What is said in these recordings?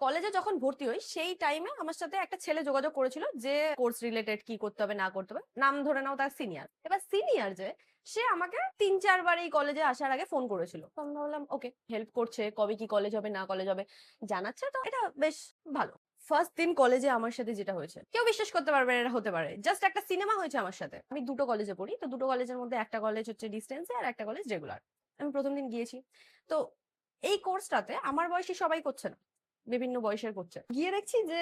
কলেজে যখন ভর্তি হই সেই টাইমে আমার সাথে একটা ছেলে যোগাযোগ করেছিল যে কোর্স রিলেটেড কি করতে হবে না করতে হবে, নাম ধরে নাও তার সিনিয়র। এবার সিনিয়র যে সে আমাকে 3-4 বার এই কলেজে আসার আগে ফোন করেছিল। তো আমি ভাবলাম ওকে, হেল্প করছে, কবে কি কলেজ হবে না কলেজ হবে জানাচ্ছে, তো এটা বেশ ভালো। ফার্স্ট দিন কলেজে আমার সাথে যেটা হয়েছে, কেউ বিশ্বাস করতে পারবে না এটা হতে পারে, জাস্ট একটা সিনেমা হয়েছে আমার সাথে। আমি দুটো কলেজে পড়ি, তো দুটো কলেজের মধ্যে একটা কলেজ হচ্ছে ডিস্টেন্সে আর একটা কলেজ রেগুলার। আমি প্রথম দিন গিয়েছি, তো এই কোর্সটাতে আমার বয়সী সবাই করছে না, বিভিন্ন বয়সের করছে। গিয়ে দেখছি যে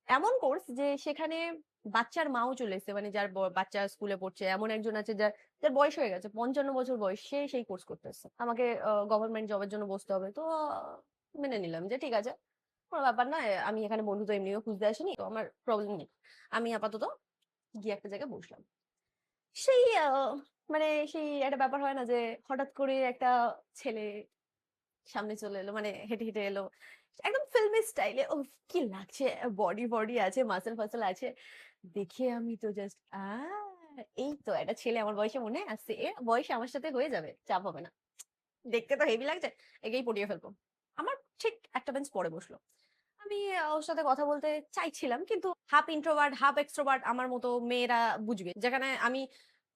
এমন কোর্স যে সেখানে বাচ্চার মাও চলে এসেছে, মানে যার বাচ্চা স্কুলে পড়ছে এমন একজন আছে যার যার বয়স হয়ে গেছে 55 বছর বয়স, সে সেই কোর্স করতে এসেছে। আমাকে গভর্নমেন্ট জবের জন্য বসতে হবে, তো মেনে নিলাম যে ঠিক আছে, কোনো ব্যাপার না। আমি এখানে বন্ধু তো এমনিও খুঁজতে আসিনি, তো আমার প্রবলেম নেই। আমি আপাতত গিয়ে একটা জায়গায় বসলাম। সেই মানে সেই একটা ব্যাপার হয় না যে হঠাৎ করে একটা ছেলে সামনে চলে এলো, মানে হেঁটে হেঁটে এলো একদম ফিল্মি স্টাইলে। ও কি লাগছে, বডি বডি আছে, মাসেল ফাসেল আছে। দেখে আমি তো জাস্ট এই তো একটা ছেলে আমার বয়সে মনে আসছে, এ বয়সে আমার সাথে হয়ে যাবে, চাপ হবে না। দেখতে তো হেভি লাগছে, একেই পটিয়ে ফেলবো। আমার ঠিক একটা বেঞ্চ পরে বসলো। আমি ওর সাথে কথা বলতে চাইছিলাম, কিন্তু হাফ ইন্ট্রোভার্ট হাফ এক্সট্রোভার্ট আমার মতো মেয়েরা বুঝবে, যেখানে আমি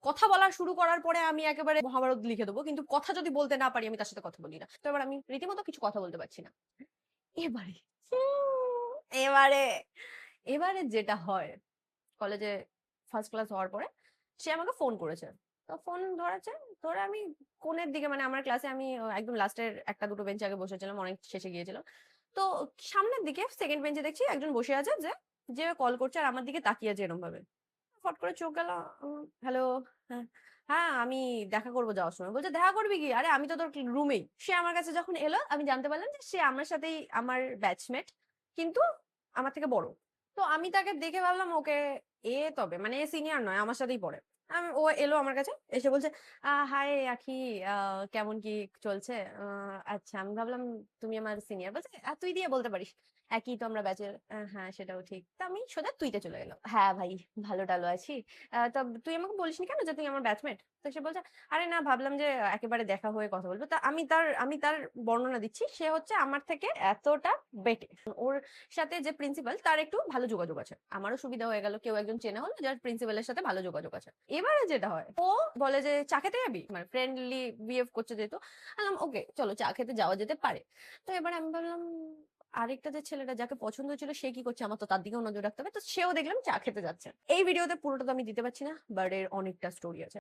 কথা বলা শুরু করার পরে আমি একেবারে মহাভারত লিখে দেবো, কিন্তু কথা যদি বলতে না পারি আমি তার সাথে কথা বলি না। তো এবার আমি রীতিমতো কিছু কথা বলতে পারছি না। এবারে এবারে এবারে যেটা হয়, কলেজে ফার্স্ট ক্লাস হওয়ার পরে সে আমাকে ফোন করেছে। তো ফোন ধরেছে, ধরে আমি কোণের দিকে, মানে আমার ক্লাসে আমি একদম লাস্টের একটা দুটো বেঞ্চ আগে বসেছিলাম, অনেক শেষে গিয়েছিল। তো সামনের দিকে সেকেন্ড বেঞ্চে দেখছি একজন বসে আছে, যে যে কল করছে আর আমার দিকে তাকিয়ে আছে এরকম ভাবে। ফট করে চোখ গেল, হ্যালো, হ্যাঁ হ্যাঁ আমি দেখা করবো যাওয়ার সময়। বলছে দেখা করবি কি, আরে আমি তো তোর রুমেই। সে আমার কাছে যখন এলো আমি জানতে পারলাম যে সে আমার সাথেই আমার ব্যাচমেট, কিন্তু আমার থেকে বড়। তো আমি তাকে দেখে ভাবলাম ওকে, তবে মানে সিনিয়র নয়, আমার সাথেই পড়ে। ও এলো আমার কাছে, এসে বলছে হাই আখি, কেমন কি চলছে। আচ্ছা, আমি ভাবলাম তুমি আমার সিনিয়র। বলছে তুই দিয়ে বলতে পারিস, একই তো আমরা ব্যাচের। হ্যাঁ সেটাও ঠিক। তো আমি সোজা তুইতে চলে গেলাম। হ্যাঁ ভাই, ভালো টালো আছি। তা তুই আমাকে বলিসনি কেন যে তুই আমার ব্যাচমেট? তো সে বলছে আরে না, ভাবলাম যে একেবারে দেখা হয়ে কথা বলবো। তা আমি তার বর্ণনা দিচ্ছি, সে হচ্ছে আমার থেকে এতটা বেটে। ওর সাথে যে প্রিন্সিপাল তার একটু ভালো যোগাযোগ আছে, আমারও সুবিধা হয়ে গেল, কেউ একজন চেনা হলো যার প্রিন্সিপালের সাথে ভালো যোগাযোগ আছে। এবারে যেটা হয়, ও বলে যে চা খেতে যাবি, মানে ফ্রেন্ডলি বিহেভ করছে যেহেতু, বললাম ওকে চলো চা খেতে যাওয়া যেতে পারে। তো এবার আমি বললাম আরেকটা যে ছেলেটা যাকে পছন্দ ছিল সে কি করছে, আমার তো তার দিকেও নজর রাখতে হবে। তো সেও দেখলাম চা খেতে যাচ্ছে। এই ভিডিওতে পুরোটা তো আমি দিতে পারছি না, বাট এর অনেকটা স্টোরি আছে।